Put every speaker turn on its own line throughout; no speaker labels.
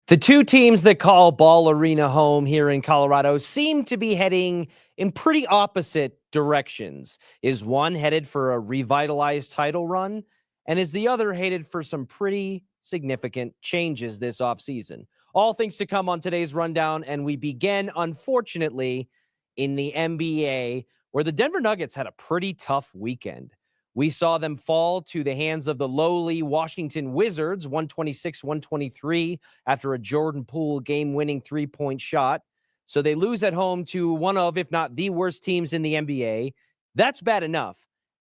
The two teams that call Ball Arena home here in Colorado seem to be heading in pretty opposite directions. Is one headed for a revitalized title run, and is the other headed for some pretty significant changes this offseason? All things to come on today's rundown, and we begin, unfortunately, in the NBA, where the Denver Nuggets had a pretty tough weekend. We saw them fall to the hands of the lowly Washington Wizards, 126-123, after a Jordan Poole game-winning three-point shot. So they lose at home to one of, if not the worst teams in the NBA. That's bad enough.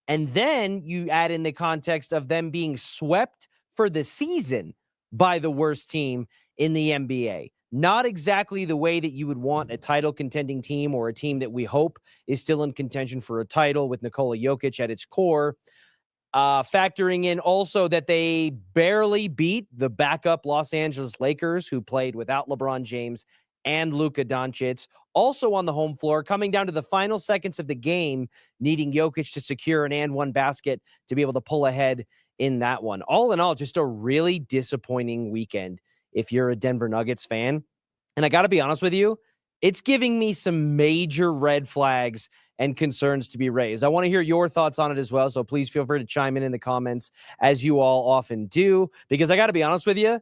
And then you add in the context of them being swept for the season by the worst team in the NBA. Not exactly the way that you would want a title contending team, or a team that we hope is still in contention for a title with Nikola Jokic at its core. Factoring in also that they barely beat the backup Los Angeles Lakers, who played without LeBron James and Luka Doncic, also on the home floor, coming down to the final seconds of the game, needing Jokic to secure an and one basket to be able to pull ahead in that one. All in all, just a really disappointing weekend if you're a Denver Nuggets fan. And I got to be honest with you, it's giving me some major red flags and concerns to be raised. I want to hear your thoughts on it as well, so please feel free to chime in the comments, as you all often do, because I got to be honest with you,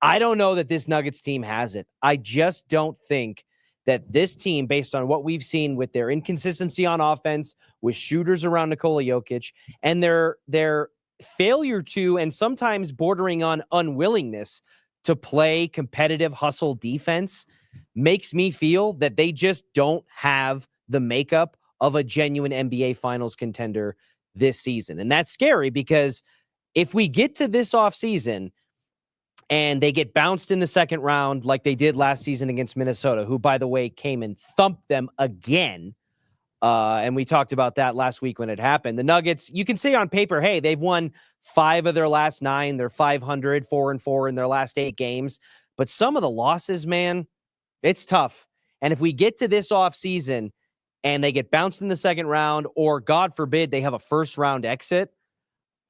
I don't know that this Nuggets team has it. I just don't think that this team, based on what we've seen with their inconsistency on offense, with shooters around Nikola Jokic, and their failure to, and sometimes bordering on unwillingness to play competitive hustle defense, makes me feel that they just don't have the makeup of a genuine NBA Finals contender this season. And that's scary, because if we get to this offseason and they get bounced in the second round like they did last season against Minnesota, who, by the way, came and thumped them again, and we talked about that last week when it happened. The Nuggets, you can say on paper, hey, they've won 5 of their last 9. They're 500, 4-4 in their last 8 games. But some of the losses, man, it's tough. And if we get to this offseason and they get bounced in the second round, or God forbid they have a first round exit,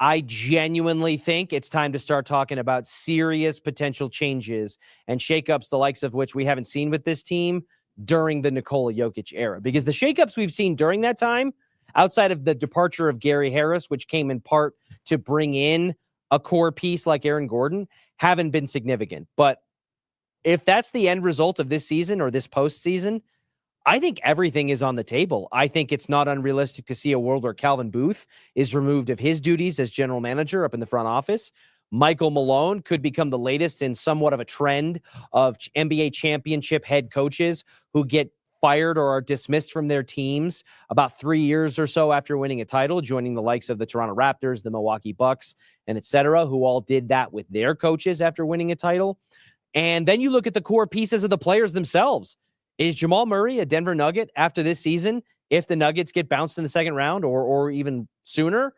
I genuinely think it's time to start talking about serious potential changes and shakeups, the likes of which we haven't seen with this team during the Nikola Jokic era. Because the shakeups we've seen during that time, outside of the departure of Gary Harris, which came in part to bring in a core piece like Aaron Gordon, haven't been significant. But if that's the end result of this season or this postseason, I think everything is on the table. I think it's not unrealistic to see a world where Calvin Booth is removed of his duties as general manager up in the front office. Michael Malone could become the latest in somewhat of a trend of NBA championship head coaches who get fired or are dismissed from their teams about 3 years or so after winning a title, joining the likes of the Toronto Raptors, the Milwaukee Bucks, and et cetera, who all did that with their coaches after winning a title. And then you look at the core pieces of the players themselves. Is Jamal Murray a Denver Nugget after this season if the Nuggets get bounced in the second round or even sooner?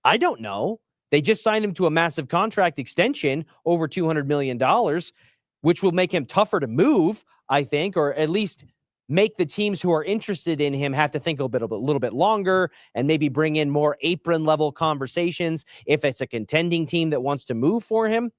I don't know. They just signed him to a massive contract extension, over $200 million, which will make him tougher to move, I think, or at least make the teams who are interested in him have to think a little bit longer, and maybe bring in more apron-level conversations if it's a contending team that wants to move for him.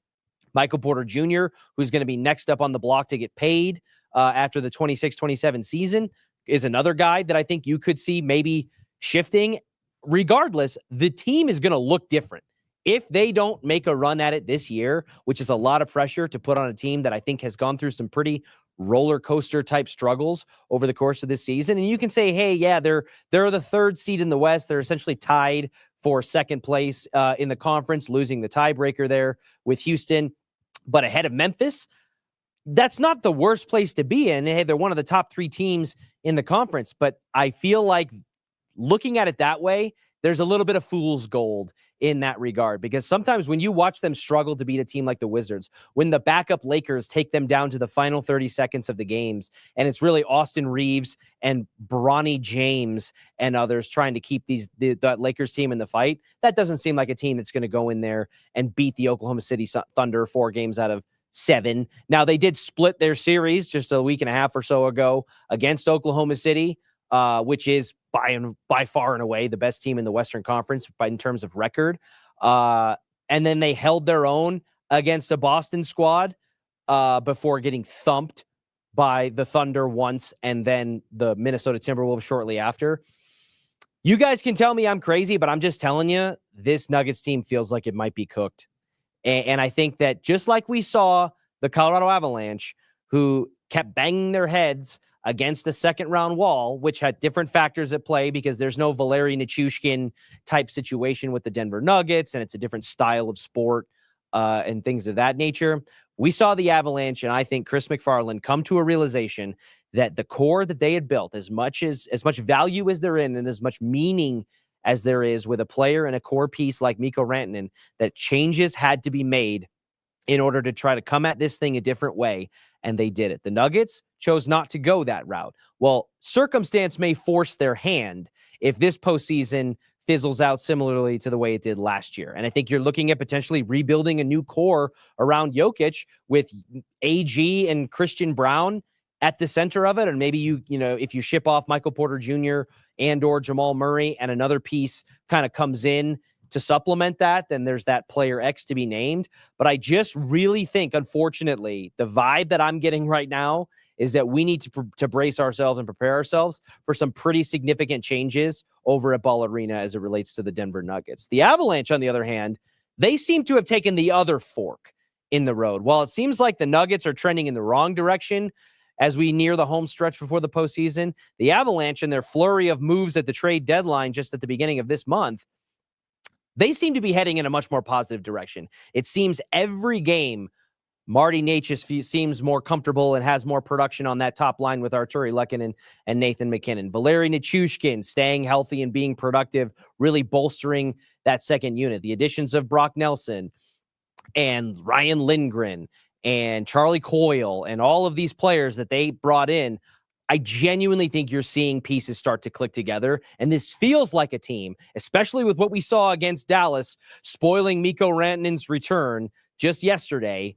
Michael Porter Jr., who's going to be next up on the block to get paid after the 26-27 season, is another guy that I think you could see maybe shifting. Regardless, the team is going to look different. If they don't make a run at it this year, which is a lot of pressure to put on a team that I think has gone through some pretty roller coaster type struggles over the course of this season. And you can say, hey, yeah, they're the 3rd seed in the West. They're essentially tied for 2nd place in the conference, losing the tiebreaker there with Houston, but ahead of Memphis. That's not the worst place to be in. Hey, they're one of the top 3 teams in the conference, but I feel like looking at it that way, there's a little bit of fool's gold in that regard, because sometimes when you watch them struggle to beat a team like the Wizards, when the backup Lakers take them down to the final 30 seconds of the games, and it's really Austin Reeves and Bronny James and others trying to keep that Lakers team in the fight, that doesn't seem like a team that's going to go in there and beat the Oklahoma City Thunder 4 games out of 7. Now, they did split their series just a week and a half or so ago against Oklahoma City, which is by far and away the best team in the Western Conference in terms of record. And then they held their own against a Boston squad before getting thumped by the Thunder once and then the Minnesota Timberwolves shortly after. You guys can tell me I'm crazy, but I'm just telling you, this Nuggets team feels like it might be cooked. And I think that just like we saw the Colorado Avalanche, who kept banging their heads against the second-round wall, which had different factors at play because there's no Valeri Nichushkin type situation with the Denver Nuggets, and it's a different style of sport and things of that nature. We saw the Avalanche, and I think Chris McFarland come to a realization that the core that they had built, as much value as they're in and as much meaning as there is with a player and a core piece like Mikko Rantanen, that changes had to be made in order to try to come at this thing a different way, and they did it. The Nuggets chose not to go that route. Well, circumstance may force their hand if this postseason fizzles out similarly to the way it did last year. And I think you're looking at potentially rebuilding a new core around Jokic with AG and Christian Brown at the center of it. And maybe if you ship off Michael Porter Jr. and or Jamal Murray and another piece kind of comes in to supplement that, then there's that player X to be named. But I just really think, unfortunately, the vibe that I'm getting right now is that we need to brace ourselves and prepare ourselves for some pretty significant changes over at Ball Arena as it relates to the Denver Nuggets. The Avalanche, on the other hand, they seem to have taken the other fork in the road. While it seems like the Nuggets are trending in the wrong direction as we near the home stretch before the postseason, the Avalanche and their flurry of moves at the trade deadline just at the beginning of this month, they seem to be heading in a much more positive direction. It seems every game Marty Necas seems more comfortable and has more production on that top line with Artturi Lehkonen and Nathan MacKinnon. Valeri Nichushkin staying healthy and being productive, really bolstering that second unit. The additions of Brock Nelson and Ryan Lindgren and Charlie Coyle and all of these players that they brought in, I genuinely think you're seeing pieces start to click together. And this feels like a team, especially with what we saw against Dallas, spoiling Mikko Rantanen's return just yesterday.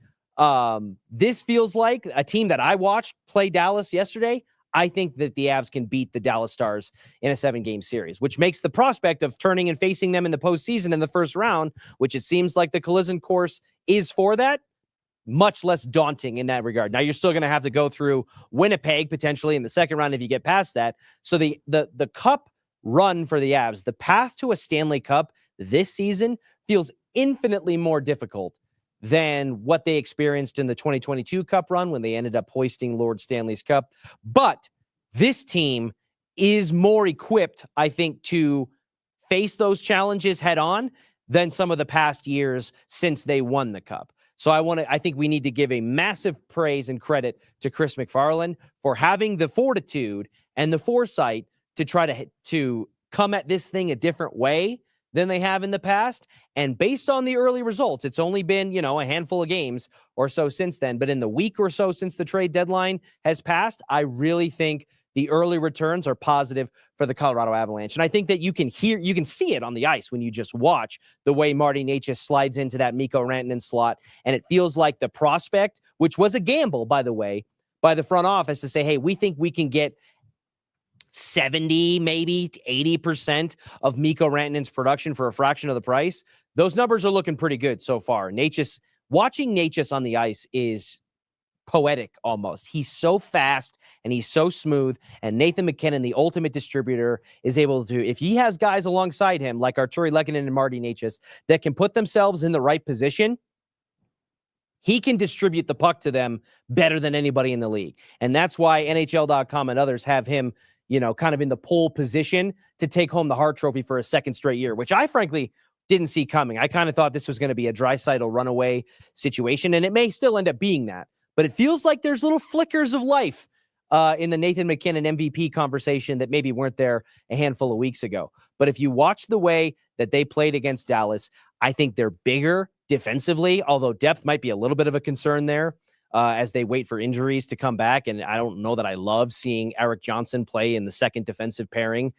This feels like a team that I watched play Dallas yesterday. I think that the Avs can beat the Dallas Stars in a 7-game series, which makes the prospect of turning and facing them in the postseason in the first round, which it seems like the collision course is for that, much less daunting in that regard. Now you're still going to have to go through Winnipeg potentially in the second round if you get past that. So the cup run for the Avs, the path to a Stanley Cup this season feels infinitely more difficult than what they experienced in the 2022 Cup run when they ended up hoisting Lord Stanley's Cup. But this team is more equipped, I think, to face those challenges head on than some of the past years since they won the Cup. So I think we need to give a massive praise and credit to Chris McFarland for having the fortitude and the foresight to try to come at this thing a different way than they have in the past. And based on the early results, it's only been, a handful of games or so since then. But in the week or so since the trade deadline has passed, I really think the early returns are positive for the Colorado Avalanche. And I think that you can see it on the ice when you just watch the way Marty Necas slides into that Mikko Rantanen slot. And it feels like the prospect, which was a gamble, by the way, by the front office to say, hey, we think we can get 70, maybe 80% of Mikko Rantanen's production for a fraction of the price. Those numbers are looking pretty good so far. Watching Necas on the ice is poetic almost. He's so fast and he's so smooth. And Nathan MacKinnon, the ultimate distributor, is able to, if he has guys alongside him like Artturi Lehkonen and Marty Necas that can put themselves in the right position, he can distribute the puck to them better than anybody in the league. And that's why NHL.com and others have him, kind of in the pole position to take home the Hart Trophy for a second straight year, which I frankly didn't see coming. I kind of thought this was going to be a Draisaitl runaway situation, and it may still end up being that. But it feels like there's little flickers of life in the Nathan MacKinnon MVP conversation that maybe weren't there a handful of weeks ago. But if you watch the way that they played against Dallas, I think they're bigger defensively, although depth might be a little bit of a concern there as they wait for injuries to come back. And I don't know that I love seeing Eric Johnson play in the second defensive pairing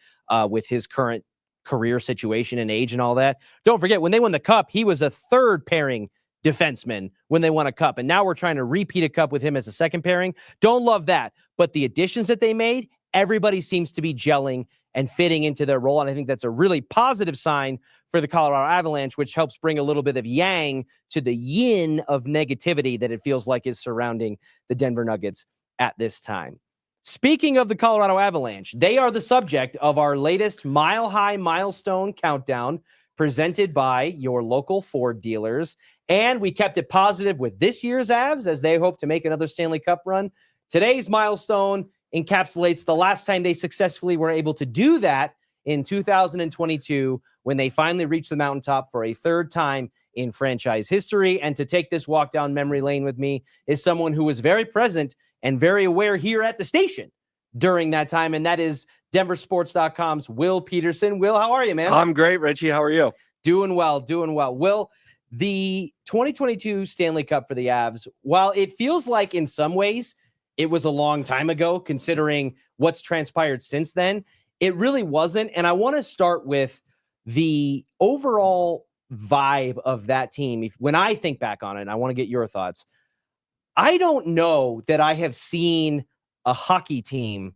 with his current career situation and age and all that. Don't forget, when they won the Cup, he was a third pairing defenseman when they won a Cup. And now we're trying to repeat a Cup with him as a second pairing. Don't love that. But the additions that they made, everybody seems to be gelling and fitting into their role. And I think that's a really positive sign for the Colorado Avalanche, which helps bring a little bit of yang to the yin of negativity that it feels like is surrounding the Denver Nuggets at this time. Speaking of the Colorado Avalanche, they are the subject of our latest Mile High Milestone countdown presented by your local Ford dealers. And we kept it positive with this year's Avs as they hope to make another Stanley Cup run. Today's milestone encapsulates the last time they successfully were able to do that in 2022 when they finally reached the mountaintop for a third time in franchise history. And to take this walk down memory lane with me is someone who was very present and very aware here at the station during that time, and that is DenverSports.com's Will Peterson. Will, how are you, man?
I'm great, Richie. How are you?
Doing well. Will, the 2022 Stanley Cup for the Avs, while it feels like in some ways it was a long time ago, considering what's transpired since then, it really wasn't. And I want to start with the overall vibe of that team. When I think back on it, I want to get your thoughts. I don't know that I have seen a hockey team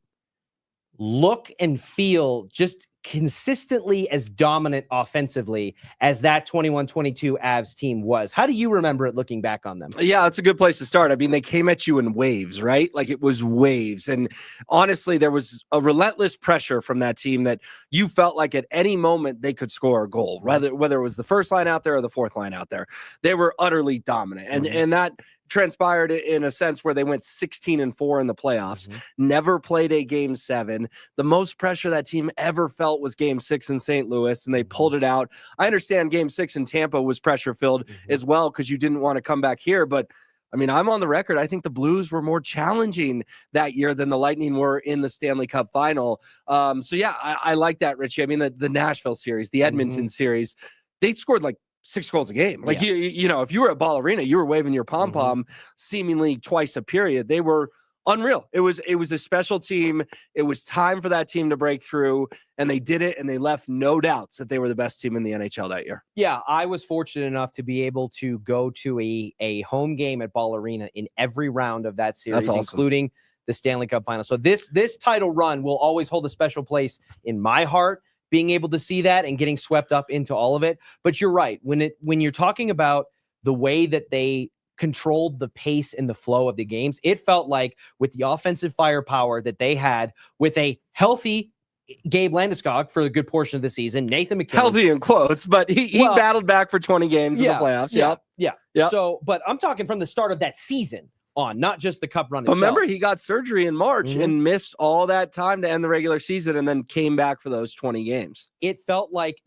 look and feel just consistently as dominant offensively as that 21-22 Avs team was. How do you remember it looking back on them?
Yeah, that's a good place to start. I mean, they came at you in waves, right? Like it was waves. And honestly, there was a relentless pressure from that team that you felt like at any moment they could score a goal, whether it was the first line out there or the fourth line out there. They were utterly dominant. And that transpired in a sense where they went 16-4 in the playoffs, never played a game 7. The most pressure that team ever felt was game 6 in St. Louis, and they pulled it out. I understand game 6 in Tampa was pressure filled as well because you didn't want to come back here. But I mean, I'm on the record. I think the Blues were more challenging that year than the Lightning were in the Stanley Cup final. So yeah, I like that, Richie. I mean, the Nashville series, the Edmonton series, they scored like 6 goals a game. Like, you know, if you were at Ball Arena, you were waving your pom-pom seemingly twice a period. They were unreal. It was a special team. It was time for that team to break through, and they did it, and they left no doubts that they were the best team in the NHL that year.
Yeah, I was fortunate enough to be able to go to a home game at Ball Arena in every round of that series,
That's awesome.
Including the Stanley Cup final. So this title run will always hold a special place in my heart, being able to see that and getting swept up into all of it. But you're right. When you're talking about the way that they controlled the pace and the flow of the games, it felt like with the offensive firepower that they had, with a healthy Gabe Landeskog for a good portion of the season, Nathan McKinnon.
Healthy in quotes, but he battled back for 20 games in the playoffs.
Yeah. So, but I'm talking from the start of that season on, not just the cup run itself.
Remember, he got surgery in March and missed all that time to end the regular season and then came back for those 20 games.
It felt like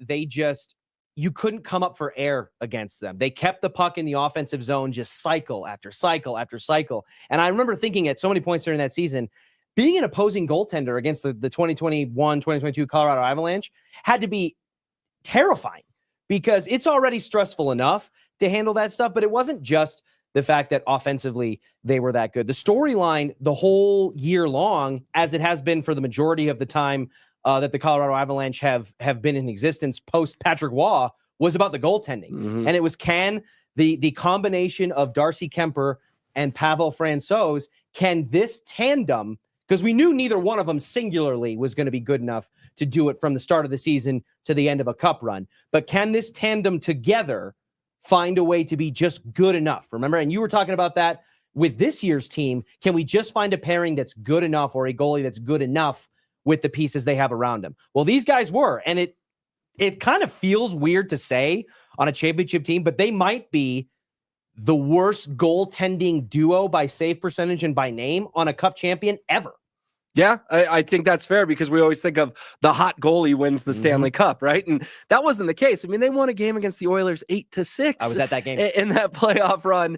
you couldn't come up for air against them. They kept the puck in the offensive zone, just cycle after cycle after cycle. And I remember thinking at so many points during that season, being an opposing goaltender against the 2021-2022 Colorado Avalanche had to be terrifying because it's already stressful enough to handle that stuff, but it wasn't just the fact that offensively they were that good. The storyline the whole year long, as it has been for the majority of the time that the Colorado Avalanche have been in existence post Patrick Waugh, was about the goaltending. And it was, can the combination of Darcy Kemper and Pavel Francouz, can this tandem, because we knew neither one of them singularly was going to be good enough to do it from the start of the season to the end of a cup run, but can this tandem together find a way to be just good enough? Remember, and you were talking about that with this year's team. Can we just find a pairing that's good enough, or a goalie that's good enough with the pieces they have around him? Well, these guys were, and it kind of feels weird to say on a championship team, but they might be the worst goaltending duo by save percentage and by name on a cup champion ever.
Yeah, I think that's fair because we always think of the hot goalie wins the Stanley Cup, right? And that wasn't the case. I mean, they won a game against the Oilers 8-6.
I was at that game.
In that playoff run.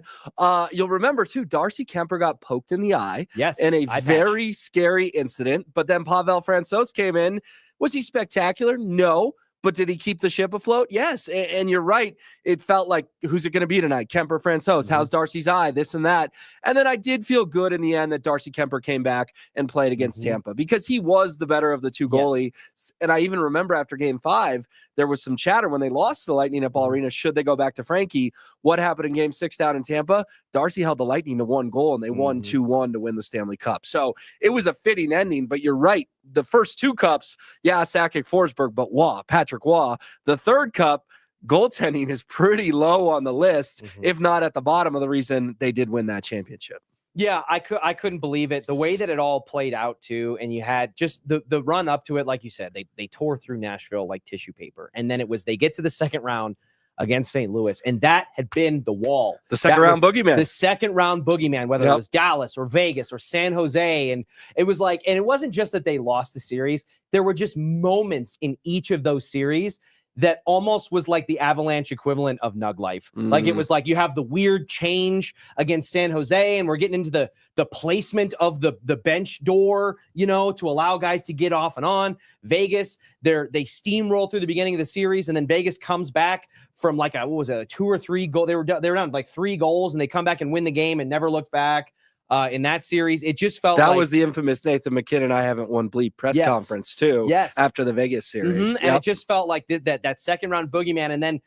You'll remember, too, Darcy Kemper got poked in the eye.
Yes.
In a very scary incident. But then Pavel Francouz came in. Was he spectacular? No. But did he keep the ship afloat? Yes. And you're right. It felt like, who's it going to be tonight? Kemper, Francouz. How's Darcy's eye? This and that. And then I did feel good in the end that Darcy Kemper came back and played against Tampa because he was the better of the two goalie. Yes. And I even remember after game 5, there was some chatter when they lost to the Lightning at Ball Arena. Should they go back to Frankie? What happened in game 6 down in Tampa? Darcy held the Lightning to 1 goal and they won 2-1 to win the Stanley Cup. So it was a fitting ending, but you're right. the first 2 cups, Sakic, Forsberg, but Patrick Waugh. The third cup, goaltending is pretty low on the list, if not at the bottom of the reason they did win that championship.
Yeah, I couldn't believe it. The way that it all played out too, and you had just the run up to it, like you said, they tore through Nashville like tissue paper. And then they get to the second round against St. Louis, and that had been the wall.
The second round boogeyman.
The second round boogeyman, whether it was Dallas or Vegas or San Jose. And it was like, and it wasn't just that they lost the series. There were just moments in each of those series that almost was like the Avalanche equivalent of Nug Life. Like, it was like you have the weird change against San Jose, and we're getting into the placement of the bench door, to allow guys to get off and on. Vegas, they steamroll through the beginning of the series, and then Vegas comes back from like a 2 or 3 goal. They were down like 3 goals, and they come back and win the game and never looked back. In that series, it just felt
that
like
was the infamous Nathan McKinnon I haven't won bleep press conference too.
Yes,
after the Vegas series,
and it just felt like that second round boogeyman. And then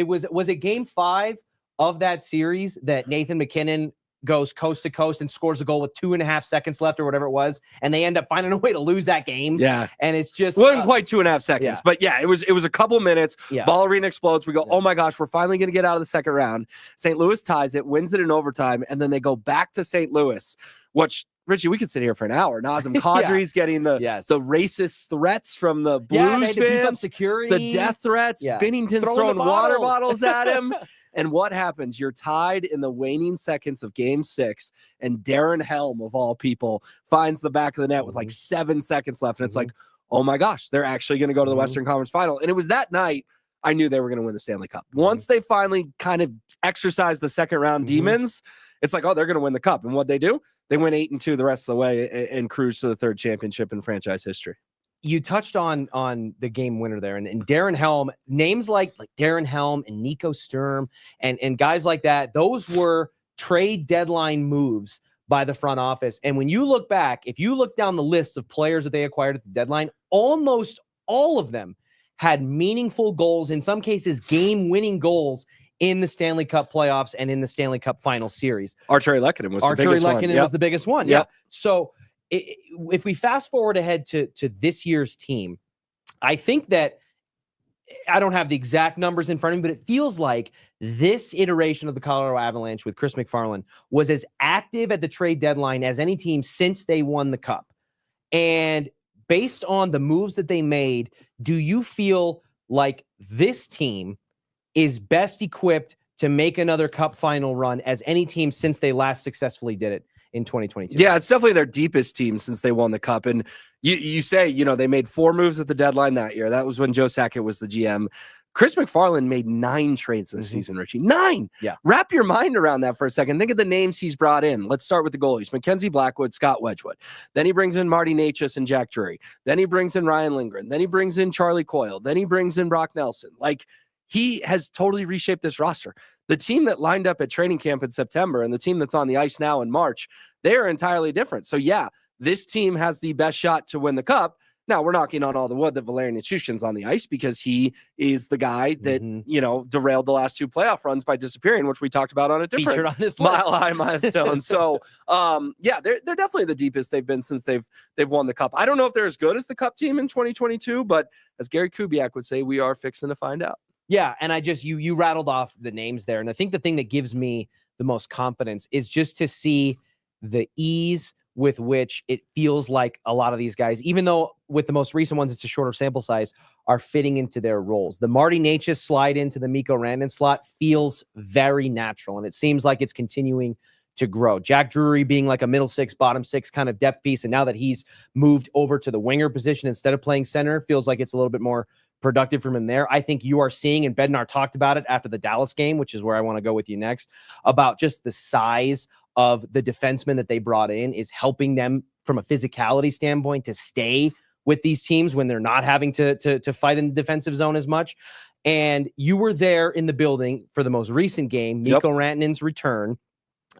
was it game 5 of that series that Nathan McKinnon goes coast to coast and scores a goal with 2.5 seconds left or whatever it was, and they end up finding a way to lose that game.
Yeah,
and it's just
wasn't quite 2.5 seconds, but it was a couple minutes. Ball arena explodes. We go, oh my gosh, we're finally going to get out of the second round. St. Louis ties it, wins it in overtime, and then they go back to St. Louis, which, Richie, we could sit here for an hour. Nazem Kadri's getting the racist threats from the Blues fans,
security,
the death threats. Binnington's throwing water bottles at him. And what happens? You're tied in the waning seconds of game 6, and Darren Helm, of all people, finds the back of the net with like 7 seconds left. And it's like, oh my gosh, they're actually going to go to the Western Conference Final. And it was that night I knew they were going to win the Stanley Cup. Once they finally kind of exercised the second round demons, it's like, oh, they're going to win the Cup. And what'd they do? They went 8-2 the rest of the way and cruised to the 3rd championship in franchise history.
You touched on the game winner there, and Darren Helm, names like Darren Helm and Nico Sturm and guys like that, those were trade deadline moves by the front office. And when you look back, if you look down the list of players that they acquired at the deadline, almost all of them had meaningful goals, in some cases game-winning goals, in the Stanley Cup playoffs and in the Stanley Cup final series.
Arturi Lehkonen was the biggest one.
Was the biggest one. Yeah. So if we fast forward ahead to this year's team, I think that I don't have the exact numbers in front of me, but it feels like this iteration of the Colorado Avalanche with Chris McFarland was as active at the trade deadline as any team since they won the Cup. And based on the moves that they made, do you feel like this team is best equipped to make another Cup final run as any team since they last successfully did it in 2022?
Yeah, it's definitely their deepest team since they won the Cup. And you say, they made 4 moves at the deadline that year. That was when Joe Sakic was the GM. Chris McFarland made 9 trades this season, Richie. 9!
Yeah.
Wrap your mind around that for a second. Think of the names he's brought in. Let's start with the goalies. Mackenzie Blackwood, Scott Wedgwood. Then he brings in Marty Necas and Jack Drury. Then he brings in Ryan Lindgren. Then he brings in Charlie Coyle. Then he brings in Brock Nelson. He has totally reshaped this roster. The team that lined up at training camp in September and the team that's on the ice now in March, they are entirely different. So yeah, this team has the best shot to win the Cup. Now we're knocking on all the wood that Valerian Nichushkin's on the ice because he is the guy that, derailed the last 2 playoff runs by disappearing, which we talked about on a different
featured on this
Mile High Milestone. So they're definitely the deepest they've been since they've won the Cup. I don't know if they're as good as the Cup team in 2022, but as Gary Kubiak would say, we are fixing to find out.
Yeah, and I just you rattled off the names there, and I think the thing that gives me the most confidence is just to see the ease with which it feels like a lot of these guys, even though with the most recent ones it's a shorter sample size, are fitting into their roles. The Marty Necas slide into the Mikko Rantanen slot feels very natural, and it seems like it's continuing to grow. Jack Drury being like a middle 6, bottom 6 kind of depth piece, and now that he's moved over to the winger position instead of playing center, feels like it's a little bit more productive from him there. I think you are seeing, and Bednar talked about it after the Dallas game, which is where I want to go with you next, about just the size of the defenseman that they brought in is helping them from a physicality standpoint to stay with these teams when they're not having to fight in the defensive zone as much. And you were there in the building for the most recent game, Mikko Rantanen's return.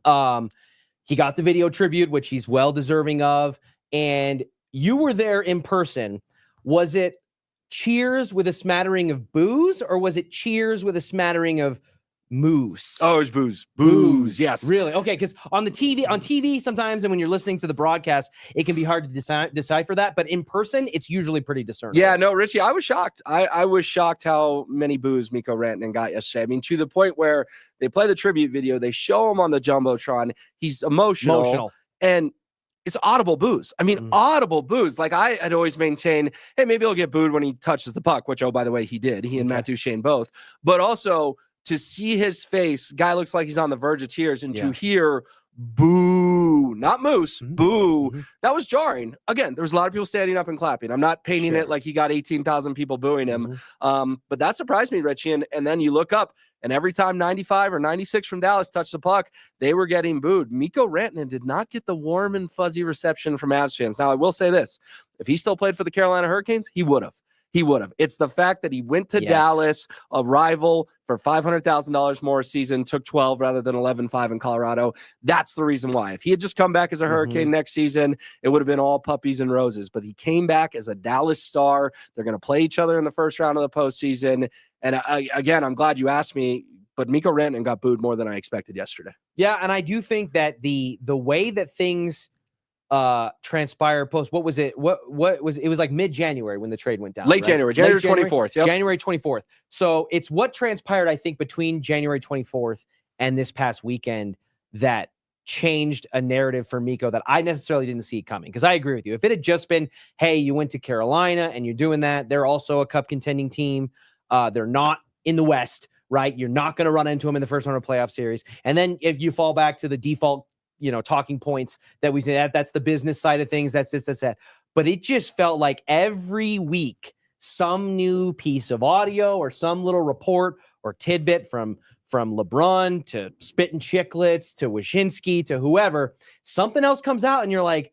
He got the video tribute, which he's well deserving of. And you were there in person. Was it cheers with a smattering of boos, or was it cheers with a smattering of Moose.
Oh, it's booze. Yes.
Really? Okay, because on TV sometimes, and when you're listening to the broadcast, it can be hard to decipher that. But in person, it's usually pretty discernible.
Yeah, no, Richie, I was shocked. I was shocked how many boos Mikko Rantanen got yesterday. I mean, to the point where they play the tribute video, they show him on the Jumbotron. He's emotional. And it's audible boos. I mean, audible boos. Like I had always maintained, hey, maybe he'll get booed when he touches the puck, which, oh, by the way, he did. He and Matt Duchene both. But also, to see his face, guy looks like he's on the verge of tears, and to hear boo, not moose, boo, that was jarring. Again, there was a lot of people standing up and clapping. I'm not painting it like he got 18,000 people booing him. But that surprised me, Richie. And then you look up, and every time 95 or 96 from Dallas touched the puck, they were getting booed. Mikko Rantanen did not get the warm and fuzzy reception from Avs fans. Now, I will say this. If he still played for the Carolina Hurricanes, he would have. He would have. It's the fact that he went to Dallas, a rival, for $500,000 more a season, took 12 rather than 11.5 in Colorado. That's the reason why. If he had just come back as a Hurricane next season, it would have been all puppies and roses. But he came back as a Dallas Star. They're going to play each other in the first round of the postseason. And again, I'm glad you asked me, but Mikko Rantanen got booed more than I expected yesterday.
Yeah, and I do think that the way that things transpire post, what was it? What was it? Was like mid-January when the trade went down.
Late January 24th. Yep.
January 24th. So it's what transpired, I think, between January 24th and this past weekend that changed a narrative for Mikko that I necessarily didn't see coming. Because I agree with you. If it had just been, hey, you went to Carolina and you're doing that, they're also a cup contending team. They're not in the West, right? You're not going to run into them in the first round of playoff series. And then if you fall back to the default, talking points that we say, that's the business side of things. That's that. But it just felt like every week, some new piece of audio or some little report or tidbit from LeBron to Spittin' Chicklets to Wyshynski to whoever, something else comes out and you're like,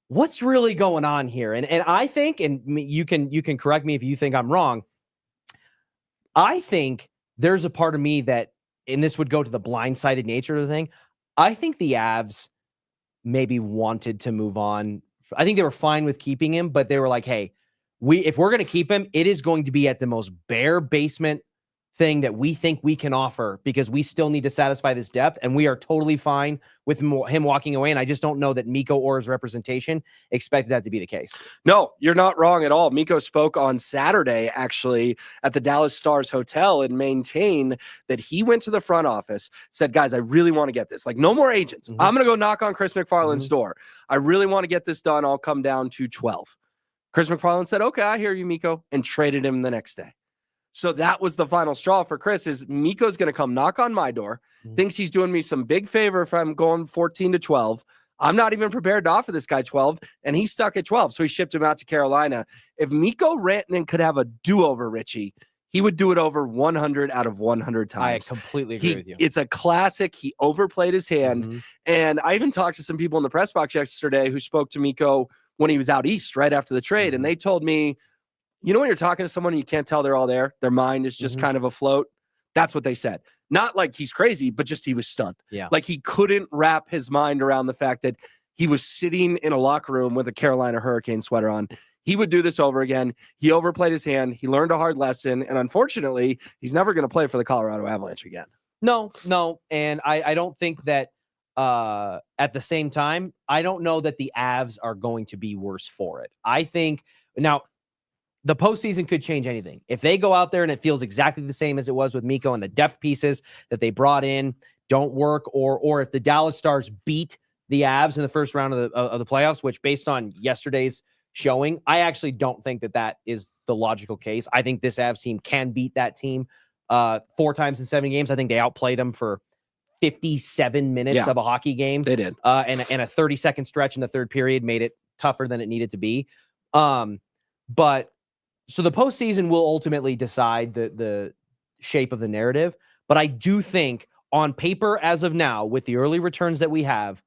what's really going on here? And I think, and you can correct me if you think I'm wrong, I think there's a part of me that, and this would go to the blindsided nature of the thing, I think the Avs maybe wanted to move on. I think they were fine with keeping him, but they were like, hey, if we're going to keep him, it is going to be at the most bare basement thing that we think we can offer, because we still need to satisfy this depth, and we are totally fine with him walking away. And I just don't know that Mikko or his representation expected that to be the case.
No, you're not wrong at all. Mikko spoke on Saturday, actually, at the Dallas Stars Hotel, and maintained that he went to the front office, said, guys, I really want to get this. Like, no more agents. I'm going to go knock on Chris McFarland's door. I really want to get this done. I'll come down to 12. Chris McFarland said, okay, I hear you, Mikko, and traded him the next day. So that was the final straw for Chris, is Mikko's going to come knock on my door, thinks he's doing me some big favor if I'm going 14 to 12. I'm not even prepared to offer this guy 12, and he's stuck at 12. So he shipped him out to Carolina. If Mikko Rantanen could have a do-over, Richie, he would do it over 100 out of 100 times.
I completely agree with you.
It's a classic. He overplayed his hand. And I even talked to some people in the press box yesterday who spoke to Mikko when he was out east right after the trade, and they told me, you know, when you're talking to someone and you can't tell they're all there, their mind is just kind of afloat. That's what they said. Not like he's crazy, but just he was stunned.
Yeah.
Like he couldn't wrap his mind around the fact that he was sitting in a locker room with a Carolina Hurricane sweater on. He would do this over again. He overplayed his hand. He learned a hard lesson. And unfortunately, he's never going to play for the Colorado Avalanche again.
No. And I don't think that at the same time, I don't know that the Avs are going to be worse for it. I think now, the postseason could change anything. If they go out there and it feels exactly the same as it was with Mikko, and the depth pieces that they brought in don't work, or if the Dallas Stars beat the Avs in the first round of the playoffs, which based on yesterday's showing, I actually don't think that is the logical case. I think this Avs team can beat that team 4 times in 7 games. I think they outplayed them for 57 minutes of a hockey game.
They did.
And a 30-second stretch in the third period made it tougher than it needed to be. But so the postseason will ultimately decide the shape of the narrative. But I do think on paper, as of now, with the early returns that we have,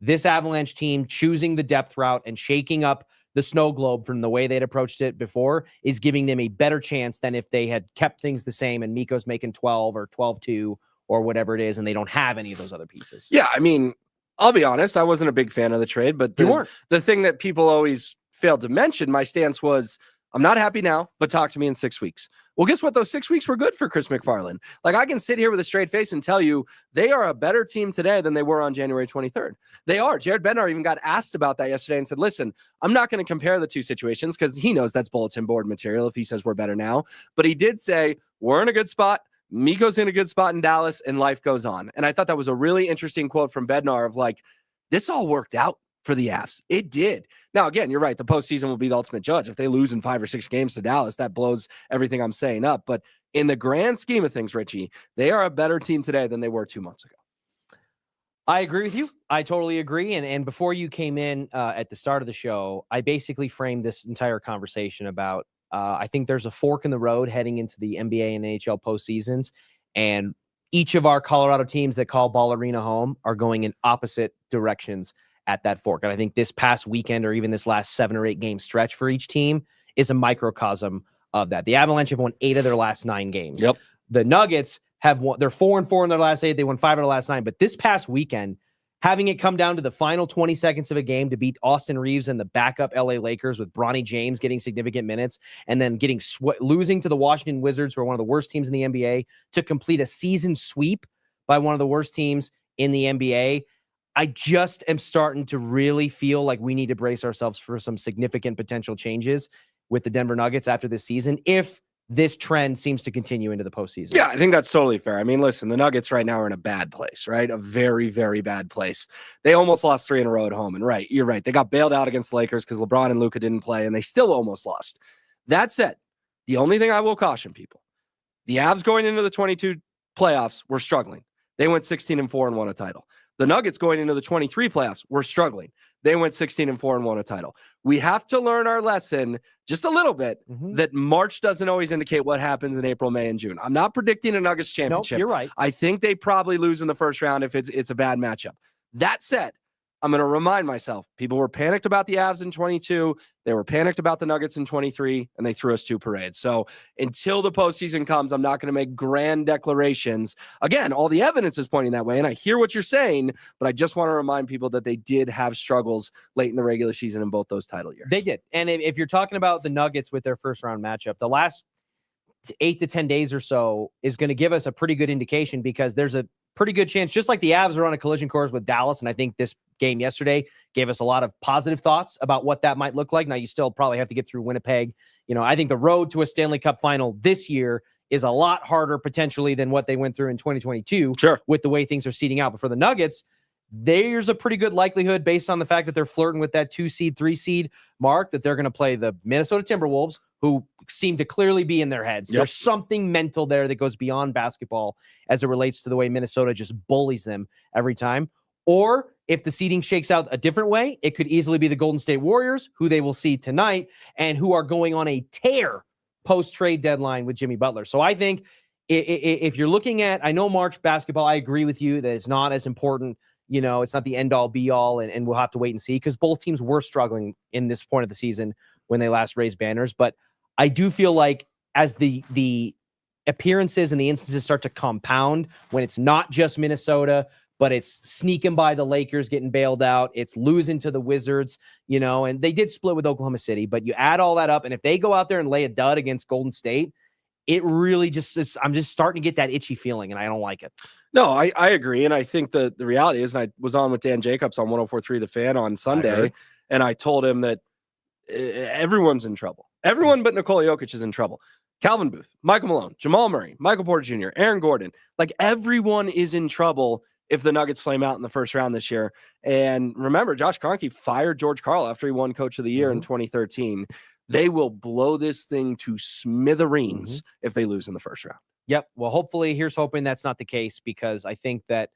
this Avalanche team choosing the depth route and shaking up the snow globe from the way they'd approached it before is giving them a better chance than if they had kept things the same and Mikko's making 12 or 12-2 or whatever it is, and they don't have any of those other pieces.
Yeah, I mean, I'll be honest, I wasn't a big fan of the trade, but the thing that people always failed to mention, my stance was, I'm not happy now, but talk to me in 6 weeks. Well, guess what? Those 6 weeks were good for Chris McFarland. Like, I can sit here with a straight face and tell you they are a better team today than they were on January 23rd. They are. Jared Bednar even got asked about that yesterday and said, listen, I'm not going to compare the two situations because he knows that's bulletin board material if he says we're better now. But he did say, we're in a good spot. Mikko's in a good spot in Dallas, and life goes on. And I thought that was a really interesting quote from Bednar of like, this all worked out for the Avs. It did. Now, again, you're right. The postseason will be the ultimate judge. If they lose in 5 or 6 games to Dallas, that blows everything I'm saying up. But in the grand scheme of things, Richie, they are a better team today than they were 2 months ago.
I agree with you. I totally agree. And before you came in at the start of the show, I basically framed this entire conversation about I think there's a fork in the road heading into the NBA and NHL postseasons. And each of our Colorado teams that call Ball Arena home are going in opposite directions at that fork. And I think this past weekend or even this last 7 or 8 game stretch for each team is a microcosm of that. The Avalanche have won 8 of their last 9 games.
Yep.
The Nuggets have won, they're 4-4 in their last 8. They won 5 of their last 9. But this past weekend, having it come down to the final 20 seconds of a game to beat Austin Reeves and the backup LA Lakers with Bronny James getting significant minutes and then getting losing to the Washington Wizards, who are one of the worst teams in the NBA, to complete a season sweep by one of the worst teams in the NBA. I just am starting to really feel like we need to brace ourselves for some significant potential changes with the Denver Nuggets after this season if this trend seems to continue into the postseason.
Yeah, I think that's totally fair. I mean, listen, the Nuggets right now are in a bad place, right? A very, very bad place. They almost lost 3 in a row at home. And right, you're right. They got bailed out against the Lakers because LeBron and Luka didn't play, and they still almost lost. That said, the only thing I will caution people, the Avs going into the 22 playoffs were struggling. They went 16-4 and won a title. The Nuggets going into the 23 playoffs were struggling. They went 16-4 and won a title. We have to learn our lesson just a little bit that March doesn't always indicate what happens in April, May, and June. I'm not predicting a Nuggets championship.
Nope, you're right.
I think they probably lose in the first round if it's a bad matchup. That said, I'm going to remind myself, people were panicked about the Avs in 22. They were panicked about the Nuggets in 23, and they threw us 2 parades. So until the postseason comes, I'm not going to make grand declarations. Again, all the evidence is pointing that way, and I hear what you're saying, but I just want to remind people that they did have struggles late in the regular season in both those title years.
They did. And if you're talking about the Nuggets with their first-round matchup, the last 8 to 10 days or so is going to give us a pretty good indication because there's a pretty good chance, just like the Avs are on a collision course with Dallas, and I think this game yesterday gave us a lot of positive thoughts about what that might look like. Now, you still probably have to get through Winnipeg. You know, I think the road to a Stanley Cup final this year is a lot harder potentially than what they went through in 2022 with the way things are seeding out. But for the Nuggets, there's a pretty good likelihood based on the fact that they're flirting with that 2 seed, 3 seed mark that they're going to play the Minnesota Timberwolves, who seem to clearly be in their heads. There's something mental there that goes beyond basketball as it relates to the way Minnesota just bullies them every time. Or if the seeding shakes out a different way, it could easily be the Golden State Warriors, who they will see tonight and who are going on a tear post-trade deadline with Jimmy Butler. So I think if you're looking at, I know March basketball, I agree with you that it's not as important. You know, it's not the end-all, be-all, and we'll have to wait and see because both teams were struggling in this point of the season when they last raised banners. But I do feel like as the appearances and the instances start to compound, when it's not just Minnesota, but it's sneaking by the Lakers, getting bailed out, it's losing to the Wizards, you know, and they did split with Oklahoma City. But you add all that up, and if they go out there and lay a dud against Golden State, it really just is, I'm just starting to get that itchy feeling, and I don't like it.
No, I agree. And I think the reality is, and I was on with Dan Jacobs on 104.3 The Fan on Sunday, and I told him that everyone's in trouble. Everyone but Nikola Jokic is in trouble. Calvin Booth, Michael Malone, Jamal Murray, Michael Porter Jr., Aaron Gordon, like everyone is in trouble if the Nuggets flame out in the first round this year. And remember, Josh Kroenke fired George Karl after he won Coach of the Year in 2013. They will blow this thing to smithereens if they lose in the first round.
Yep. Well, hopefully, here's hoping that's not the case, because I think that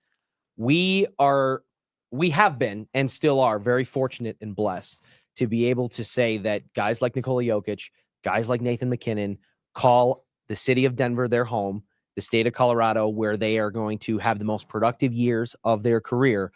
we have been and still are very fortunate and blessed to be able to say that guys like Nikola Jokic, guys like Nathan McKinnon call the city of Denver their home, the state of Colorado, where they are going to have the most productive years of their career.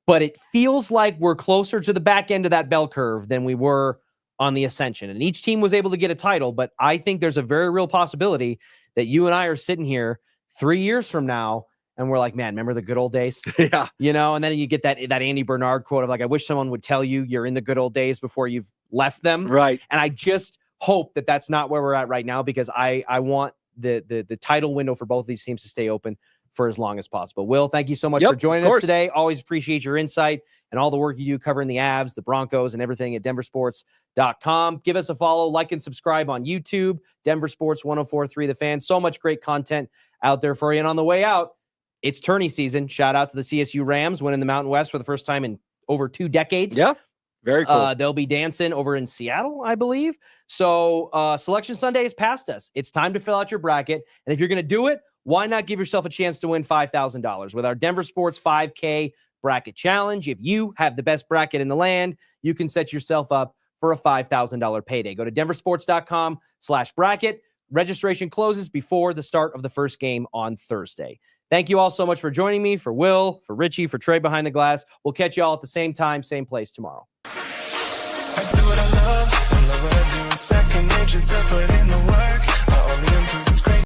But it feels like we're closer to the back end of that bell curve than we were on the ascension. And each team was able to get a title, but I think there's a very real possibility that you and I are sitting here 3 years from now and we're like, man, remember the good old days?
Yeah.
You know, and then you get that Andy Bernard quote of like, I wish someone would tell you you're in the good old days before you've left them.
Right.
And I just hope that that's not where we're at right now, because I want the title window for both of these teams to stay open for as long as possible. Will, thank you so much for joining us today. Always appreciate your insight and all the work you do covering the Avs, the Broncos, and everything at DenverSports.com. Give us a follow, like, and subscribe on YouTube, Denver Sports 104.3 The Fan. So much great content out there for you. And on the way out, it's tourney season. Shout out to the CSU Rams winning the Mountain West for the first time in over 2 decades.
Yeah, very cool.
They'll be dancing over in Seattle, I believe. So Selection Sunday is past us. It's time to fill out your bracket. And if you're going to do it, why not give yourself a chance to win $5,000 with our Denver Sports 5K Bracket Challenge? If you have the best bracket in the land, you can set yourself up for a $5,000 payday. Go to DenverSports.com/bracket. Registration closes before the start of the first game on Thursday. Thank you all so much for joining me. For Will, for Richie, for Trey behind the glass. We'll catch you all at the same time, same place tomorrow. I do what I love what I do. Second nature to put in